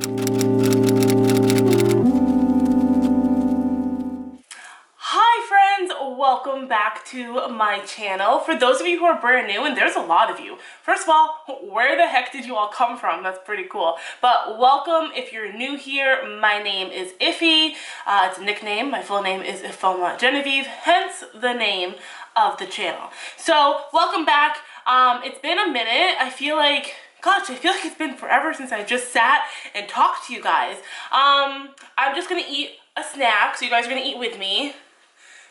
Hi friends, welcome back to my channel. For those of you who are brand new, and there's a lot of you, first of all, where the heck did you all come from? That's pretty cool. But welcome if you're new here. My name is Iffy. It's a nickname. My full name is Ifoma Genevieve, hence the name of the channel. So welcome back. It's been a minute. I feel like it's been forever since I just sat and talked to you guys. I'm just gonna eat a snack, so you guys are gonna eat with me.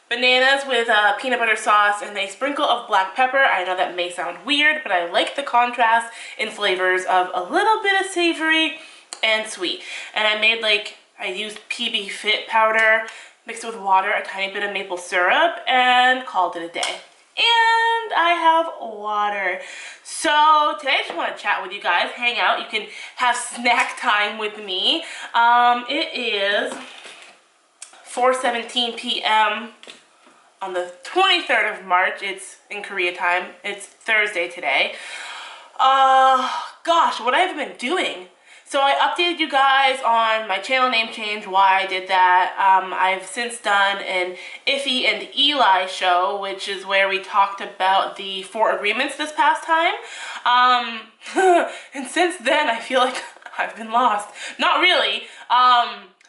Bananas with peanut butter sauce and a sprinkle of black pepper. I know that may sound weird, but I like the contrast in flavors of a little bit of savory and sweet. And I used PB Fit powder, mixed with water, a tiny bit of maple syrup, and called it a day. And I have water. So today I just want to chat with you guys, hang out. You can have snack time with me. It is 4:17 p.m. on the 23rd of March. It's in Korea time. It's Thursday today. Gosh, what have I been doing? So I updated you guys on my channel name change, why I did that. I've since done an Iffy and Eli show, which is where we talked about the 4 agreements this past time. And since then, I feel like I've been lost. Not really.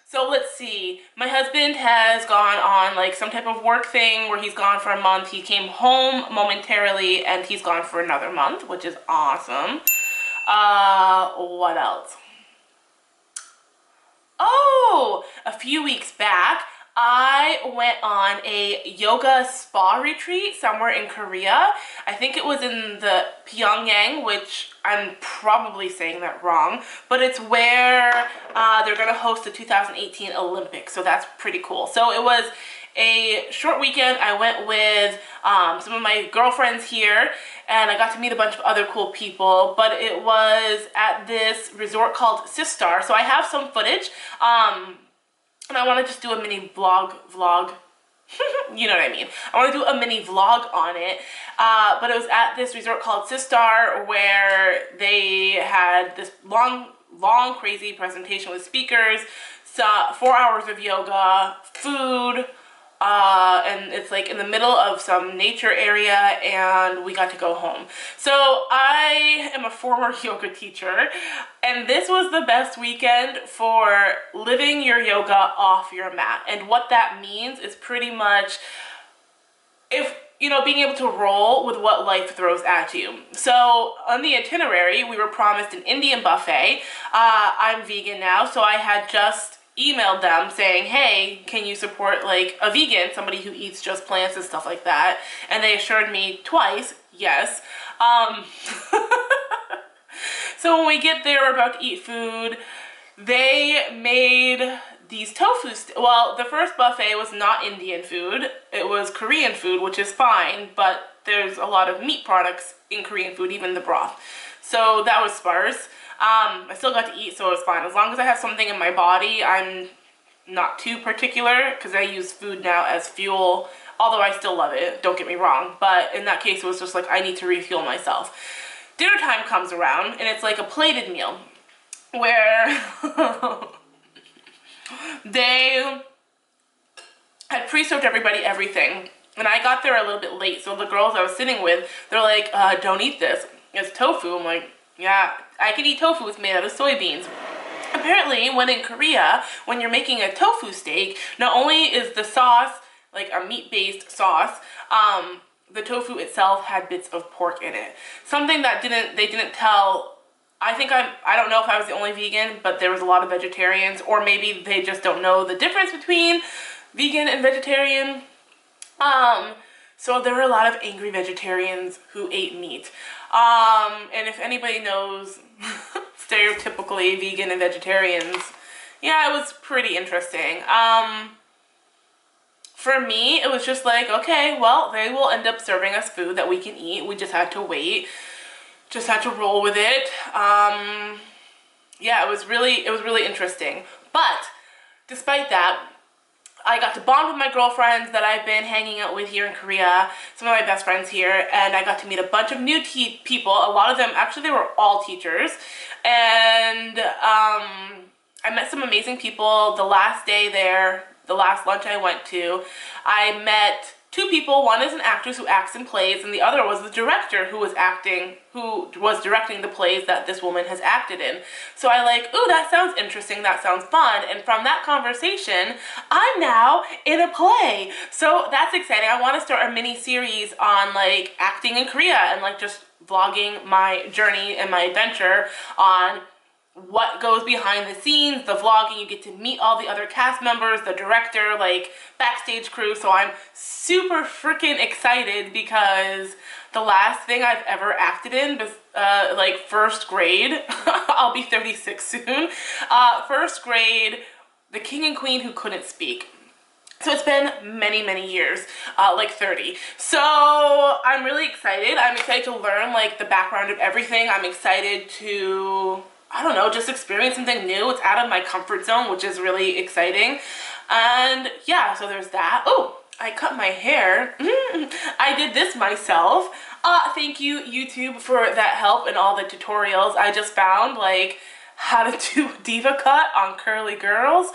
So let's see, my husband has gone on like some type of work thing where he's gone for a month. He came home momentarily and he's gone for another month, which is awesome. What else? Oh, a few weeks back, I went on a yoga spa retreat somewhere in Korea. I think it was in the Pyongyang, which I'm probably saying that wrong, but it's where they're going to host the 2018 Olympics, so that's pretty cool. So it was a short weekend. I went with some of my girlfriends here, and I got to meet a bunch of other cool people, but it was at this resort called Sistar, so I have some footage. And I want to just do a mini vlog. You know what I mean. I want to do a mini vlog on it. But it was at this resort called Sistar where they had this long, crazy presentation with speakers, 4 hours of yoga, food, and it's like in the middle of some nature area, and we got to go home. So I am a former yoga teacher, and this was the best weekend for living your yoga off your mat. And what that means is pretty much being able to roll with what life throws at you. So on the itinerary, we were promised an Indian buffet. I'm vegan now, so I had just emailed them saying, hey, can you support like a vegan, somebody who eats just plants and stuff like that? And they assured me twice, yes. So when we get there, we're about to eat food. They made these tofu, well, the first buffet was not Indian food, it was Korean food, which is fine, but there's a lot of meat products in Korean food, even the broth. So that was sparse. I still got to eat, so it was fine. As long as I have something in my body, I'm not too particular, because I use food now as fuel, although I still love it, don't get me wrong. But in that case, it was just like, I need to refuel myself. Dinner time comes around, and it's like a plated meal, where they had pre-served everybody everything. And I got there a little bit late, so the girls I was sitting with, they're like, don't eat this. It's tofu. I'm like, yeah, I can eat tofu. It's made out of soybeans. Apparently, when in Korea, when you're making a tofu steak, not only is the sauce like a meat-based sauce, the tofu itself had bits of pork in it. Something that they didn't tell. I don't know if I was the only vegan, but there was a lot of vegetarians, or maybe they just don't know the difference between vegan and vegetarian. So there were a lot of angry vegetarians who ate meat. And if anybody knows stereotypically vegan and vegetarians, yeah, it was pretty interesting. For me, it was just like, okay, well, they will end up serving us food that we can eat. We just had to wait, just had to roll with it. Yeah, it was really interesting. But despite that, I got to bond with my girlfriends that I've been hanging out with here in Korea, some of my best friends here, and I got to meet a bunch of new people. A lot of them, actually, they were all teachers. And I met some amazing people the last day there, the last lunch I went to. I met two people. One is an actress who acts in plays, and the other was the director who was directing the plays that this woman has acted in. So I like, ooh, that sounds interesting, that sounds fun. And from that conversation, I'm now in a play. So that's exciting. I want to start a mini series on like acting in Korea and like just vlogging my journey and my adventure on what goes behind the scenes, the vlogging. You get to meet all the other cast members, the director, like backstage crew. So I'm super freaking excited because the last thing I've ever acted in was like first grade. I'll be 36 soon. First grade, The King and Queen Who Couldn't Speak. So it's been many, many years, like 30. So I'm really excited. I'm excited to learn like the background of everything. I'm excited to, I don't know, just experience something new. It's out of my comfort zone, which is really exciting. And yeah, so there's that. Oh, I cut my hair. I did this myself. Thank you, YouTube, for that help and all the tutorials. I just found like how to do Deva cut on curly girls.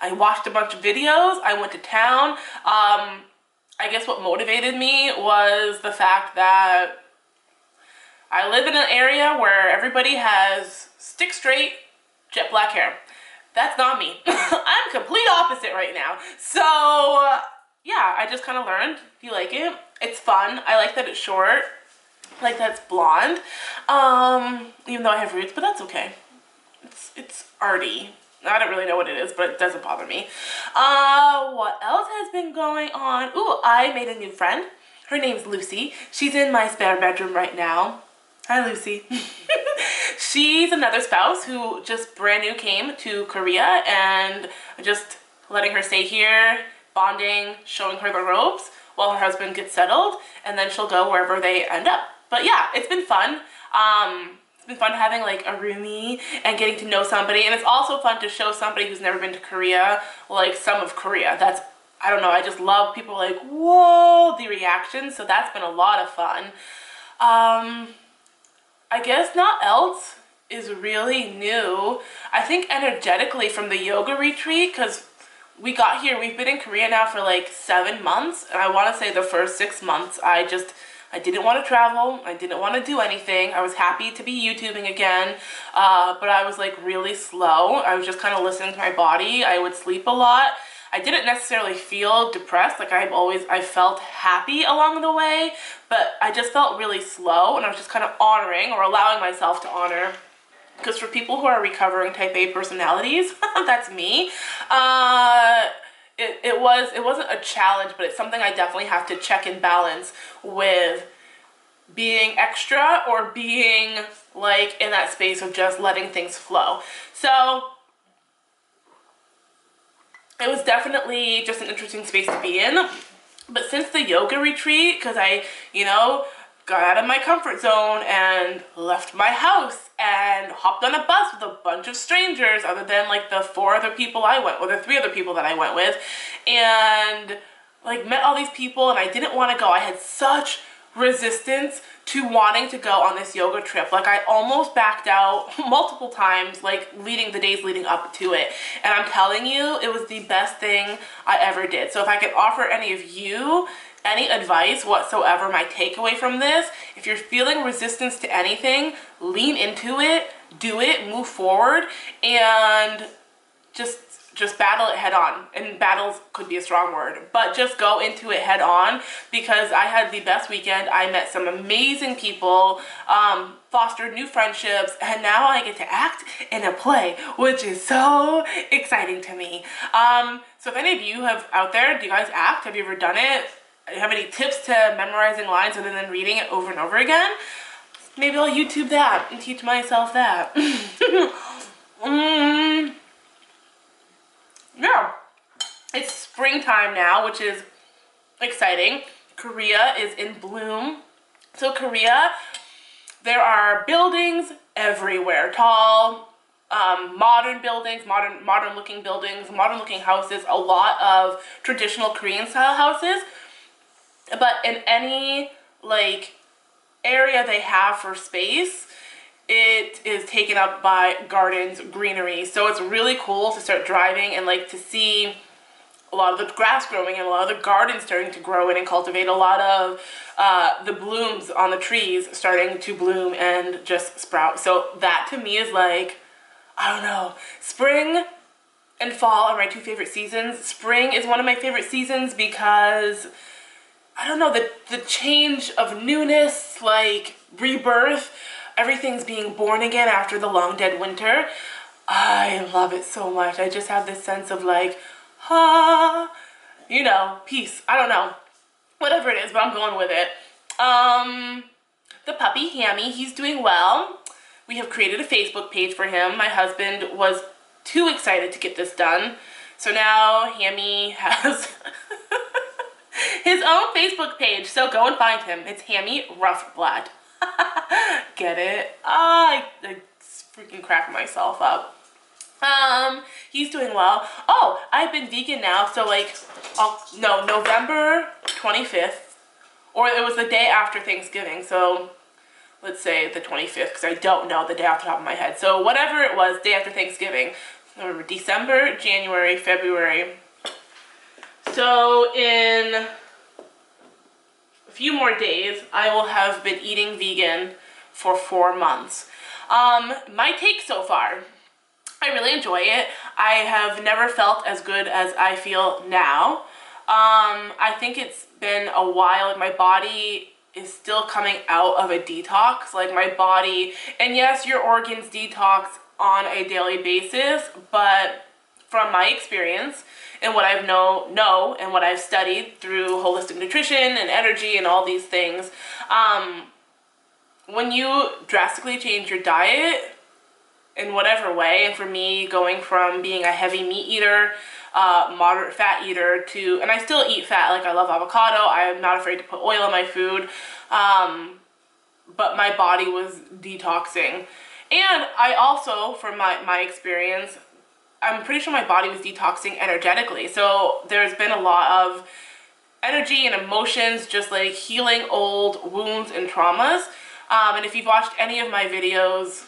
I watched a bunch of videos. I went to town. I guess what motivated me was the fact that I live in an area where everybody has stick straight, jet black hair. That's not me. I'm complete opposite right now. So yeah, I just kind of learned. Do you like it? It's fun. I like that it's short. I like that it's blonde. Even though I have roots, but that's okay. It's arty. I don't really know what it is, but it doesn't bother me. What else has been going on? Ooh, I made a new friend. Her name's Lucy. She's in my spare bedroom right now. Hi, Lucy. She's another spouse who just brand new came to Korea, and just letting her stay here, bonding, showing her the ropes while her husband gets settled, and then she'll go wherever they end up. But yeah, it's been fun. It's been fun having like a roomie and getting to know somebody, and it's also fun to show somebody who's never been to Korea like some of Korea. That's, I don't know, I just love people like, whoa, the reactions. So that's been a lot of fun. I guess not else is really new. I think energetically from the yoga retreat, because we got here, we've been in Korea now for like 7 months, and I want to say the first 6 months I didn't want to travel. I didn't want to do anything. I was happy to be YouTubing again, but I was like really slow. I was just kind of listening to my body. I would sleep a lot. I didn't necessarily feel depressed. Like I felt happy along the way, but I just felt really slow, and I was just kind of honoring or allowing myself to honor. Because for people who are recovering type A personalities, that's me. It wasn't a challenge, but it's something I definitely have to check and balance with being extra or being like in that space of just letting things flow. So it was definitely just an interesting space to be in. But since the yoga retreat, because I, you know, got out of my comfort zone and left my house and hopped on a bus with a bunch of strangers other than like the 4 other people I went, or the 3 other people that I went with, and like met all these people, and I didn't want to go. I had such resistance to wanting to go on this yoga trip. Like I almost backed out multiple times, like the days leading up to it. And I'm telling you, it was the best thing I ever did. So if I could offer any of you any advice whatsoever, my takeaway from this, if you're feeling resistance to anything, lean into it, do it, move forward, and just battle it head on. And battles could be a strong word, but just go into it head on, because I had the best weekend. I met some amazing people, fostered new friendships, and now I get to act in a play, which is so exciting to me. So if any of you out there, do you guys act? Have you ever done it? Do you have any tips to memorizing lines other than reading it over and over again? Maybe I'll YouTube that and teach myself that. Yeah, it's springtime now, which is exciting. Korea is in bloom. So Korea, there are buildings everywhere, tall, modern buildings, modern looking buildings, modern looking houses, a lot of traditional Korean style houses. But in any like area they have for space, it is taken up by gardens, greenery. So it's really cool to start driving and like to see a lot of the grass growing and a lot of the gardens starting to grow in and cultivate, a lot of the blooms on the trees starting to bloom and just sprout. So that to me is like, I don't know, spring and fall are my two favorite seasons. Spring is one of my favorite seasons because, I don't know, the change of newness, like rebirth, everything's being born again after the long dead winter. I love it so much. I just have this sense of like, you know, peace. I don't know. Whatever it is, but I'm going with it. The puppy, Hammy, he's doing well. We have created a Facebook page for him. My husband was too excited to get this done. So now Hammy has his own Facebook page. So go and find him. It's Hammy Roughblood. Get it? I freaking crack myself up. He's doing well. Oh, I've been vegan now, so like, no, November 25th, or it was the day after Thanksgiving, so let's say the 25th, because I don't know the day off the top of my head. So whatever it was, day after Thanksgiving, November, December, January, February. So in a few more days, I will have been eating vegan for 4 months. My take so far, I really enjoy it. I have never felt as good as I feel now. I think it's been a while. Like, my body is still coming out of a detox. Like, my body, and yes, your organs detox on a daily basis, but from my experience and what I've know and what I've studied through holistic nutrition and energy and all these things, when you drastically change your diet in whatever way, and for me, going from being a heavy meat eater, moderate fat eater to, and I still eat fat, like I love avocado, I am not afraid to put oil in my food, but my body was detoxing. And I also, from my experience, I'm pretty sure my body was detoxing energetically. So there's been a lot of energy and emotions just like healing old wounds and traumas. And if you've watched any of my videos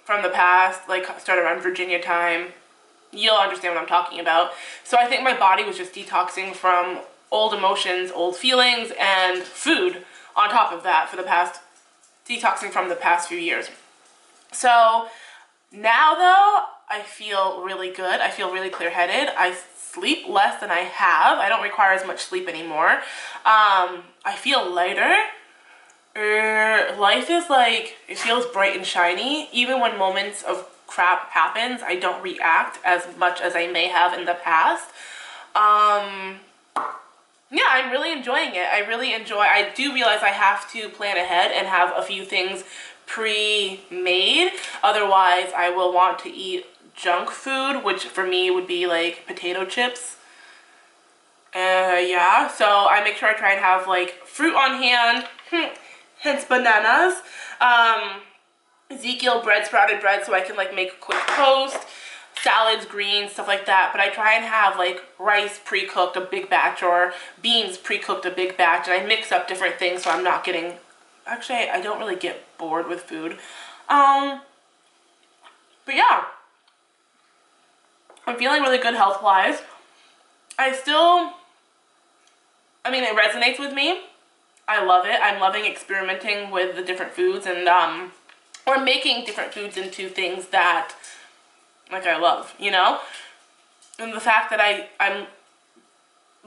from the past, like start around Virginia time, you'll understand what I'm talking about. So I think my body was just detoxing from old emotions, old feelings, and food on top of that for the past, detoxing from the past few years. So now though, I feel really good. I feel really clear-headed. I sleep less than I have. I don't require as much sleep anymore. I feel lighter. Life is like, it feels bright and shiny. Even when moments of crap happens, I don't react as much as I may have in the past. Yeah, I'm really enjoying it. I do realize I have to plan ahead and have a few things pre-made. Otherwise, I will want to eat junk food, which for me would be like potato chips. Yeah, so I make sure I try and have like fruit on hand, hence bananas, Ezekiel sprouted bread so I can like make a quick toast, salads, greens, stuff like that. But I try and have like rice pre-cooked a big batch or beans pre-cooked a big batch, and I mix up different things so I'm not getting, actually I don't really get bored with food. But yeah, I'm feeling really good health-wise. I mean, it resonates with me. I love it. I'm loving experimenting with the different foods and, or making different foods into things that, like, I love, you know? And the fact that I'm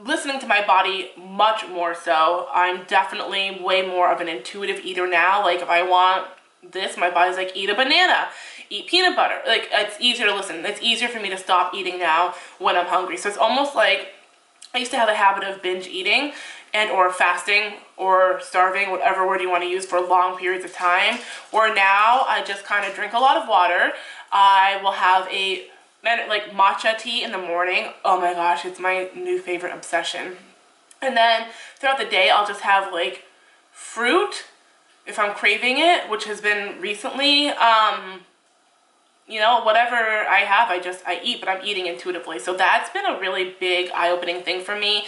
listening to my body much more so. I'm definitely way more of an intuitive eater now. Like, if I want this, my body's like, eat a banana, eat peanut butter. Like, it's easier to listen. It's easier for me to stop eating now when I'm hungry. So it's almost like I used to have a habit of binge eating and or fasting or starving, whatever word you want to use, for long periods of time. Or now I just kind of drink a lot of water. I will have a like matcha tea in the morning. Oh my gosh, it's my new favorite obsession. And then throughout the day, I'll just have like fruit if I'm craving it, which has been recently. You know, whatever I have, I eat, but I'm eating intuitively. So that's been a really big eye-opening thing for me,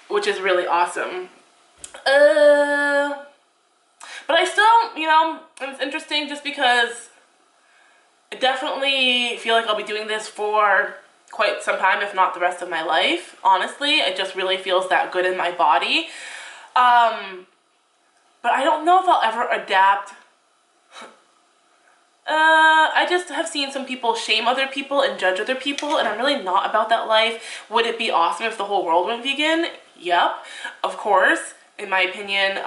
which is really awesome. But I still, you know, it's interesting just because I definitely feel like I'll be doing this for quite some time, if not the rest of my life. Honestly, it just really feels that good in my body. But I don't know if I'll ever adapt. I just have seen some people shame other people and judge other people, and I'm really not about that life. Would it be awesome if the whole world went vegan? Yep, of course. In my opinion,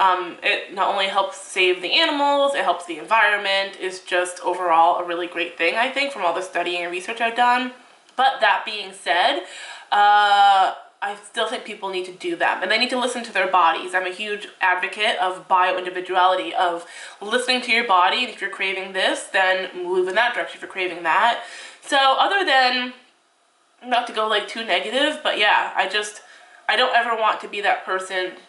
it not only helps save the animals, it helps the environment. It's just overall a really great thing, I think, from all the studying and research I've done. But that being said, I still think people need to do them, and they need to listen to their bodies. I'm a huge advocate of bio-individuality, of listening to your body, and if you're craving this, then move in that direction if you're craving that. So other than, not to go like too negative, but yeah, I don't ever want to be that person.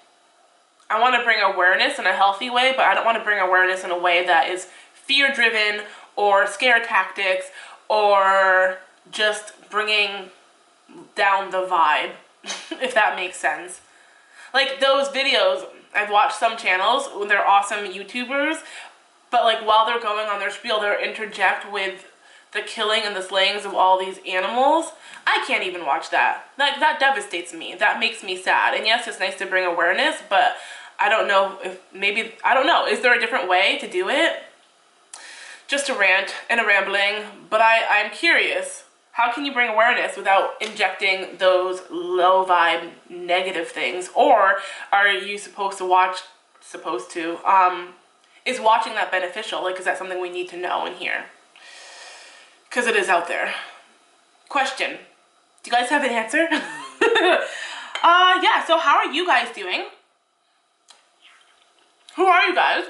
I want to bring awareness in a healthy way, but I don't want to bring awareness in a way that is fear-driven or scare tactics or just bringing down the vibe, if that makes sense. Like those videos, I've watched some channels when they're awesome YouTubers, but like while they're going on their spiel, they'll interject with the killing and the slayings of all these animals. I can't even watch that. Like, that devastates me. That makes me sad. And yes, it's nice to bring awareness, but I don't know if maybe, I don't know. Is there a different way to do it? Just a rant and a rambling, but I'm curious. How can you bring awareness without injecting those low vibe negative things? Or are you supposed to watch, is watching that beneficial? Like, is that something we need to know and hear? Because it is out there. Question. Do you guys have an answer? Yeah, so how are you guys doing? Who are you guys?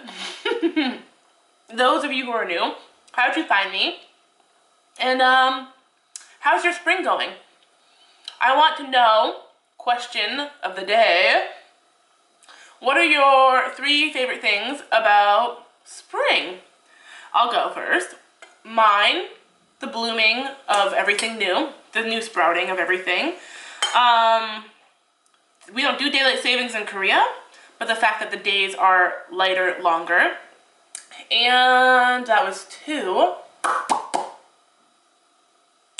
Those of you who are new, how did you find me? And how's your spring going? I want to know, question of the day, what are your 3 favorite things about spring? I'll go first. Mine, the blooming of everything new, the new sprouting of everything. We don't do daylight savings in Korea, but the fact that the days are lighter, longer. And that was 2.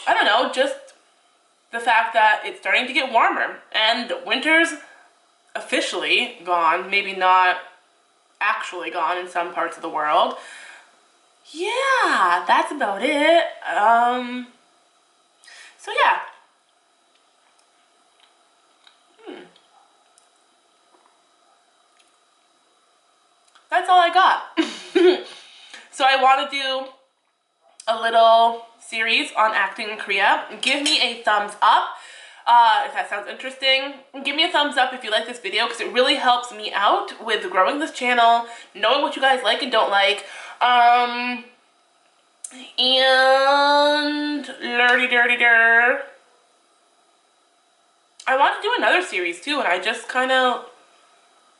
I don't know, just the fact that it's starting to get warmer and winter's officially gone, maybe not actually gone in some parts of the world. Yeah, that's about it. So yeah. That's all I got. So I want to do a little series on acting in Korea. Give me a thumbs up if that sounds interesting. Give me a thumbs up if you like this video, because it really helps me out with growing this channel, knowing what you guys like and don't like. And lurdy-dirty-dur. I want to do another series too, and I just kind of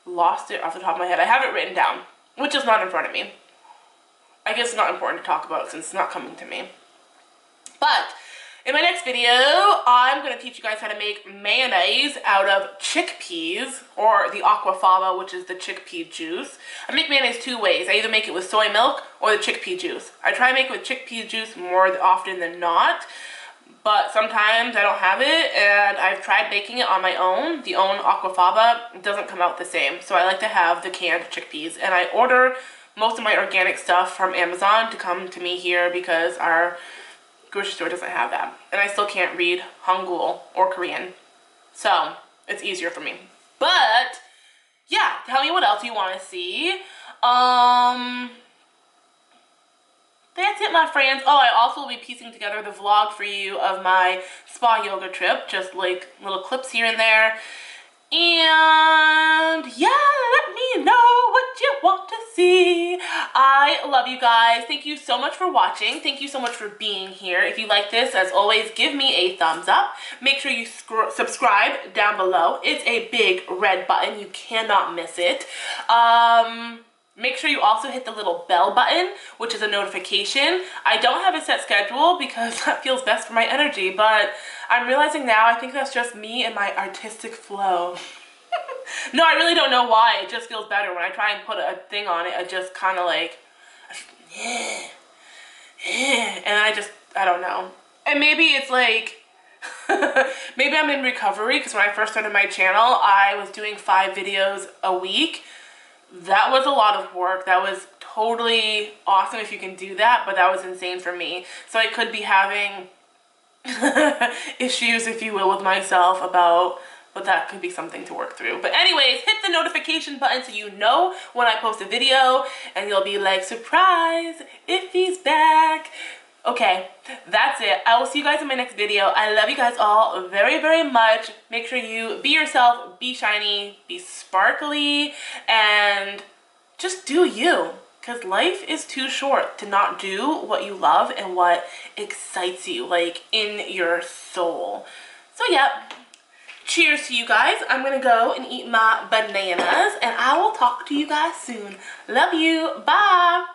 lost it off the top of my head. I have it written down, which is not in front of me. I guess it's not important to talk about since it's not coming to me. But in my next video, I'm going to teach you guys how to make mayonnaise out of chickpeas, or the aquafaba, which is the chickpea juice. I make mayonnaise 2 ways. I either make it with soy milk or the chickpea juice. I try to make it with chickpea juice more often than not, but sometimes I don't have it, and I've tried making it on my own. The own aquafaba doesn't come out the same, so I like to have the canned chickpeas, and I order most of my organic stuff from Amazon to come to me here because our grocery store doesn't have that. And I still can't read Hangul or Korean, so it's easier for me. But yeah, tell me what else you want to see. That's it, my friends. Oh, I also will be piecing together the vlog for you of my spa yoga trip, just like little clips here and there. And yeah, let me know what you want to see. I love you guys. Thank you so much for watching. Thank you so much for being here. If you like this, as always, give me a thumbs up. Make sure you subscribe down below. It's a big red button. You cannot miss it. Make sure you also hit the little bell button, which is a notification. I don't have a set schedule because that feels best for my energy, but I'm realizing now I think that's just me and my artistic flow. No, I really don't know why. It just feels better when I try and put a thing on it. I just kind of like, and I don't know. And maybe it's like, maybe I'm in recovery, because when I first started my channel, I was doing 5 videos a week. That was a lot of work. That was totally awesome if you can do that, but that was insane for me. So I could be having issues, if you will, with myself about, but that could be something to work through. But anyways, hit the notification button so you know when I post a video, and you'll be like, surprise, Iffy's back. Okay, that's it. I will see you guys in my next video. I love you guys all very, very much. Make sure you be yourself, be shiny, be sparkly, and just do you. Because life is too short to not do what you love and what excites you, like in your soul. So yeah, cheers to you guys. I'm gonna go and eat my bananas, and I will talk to you guys soon. Love you. Bye.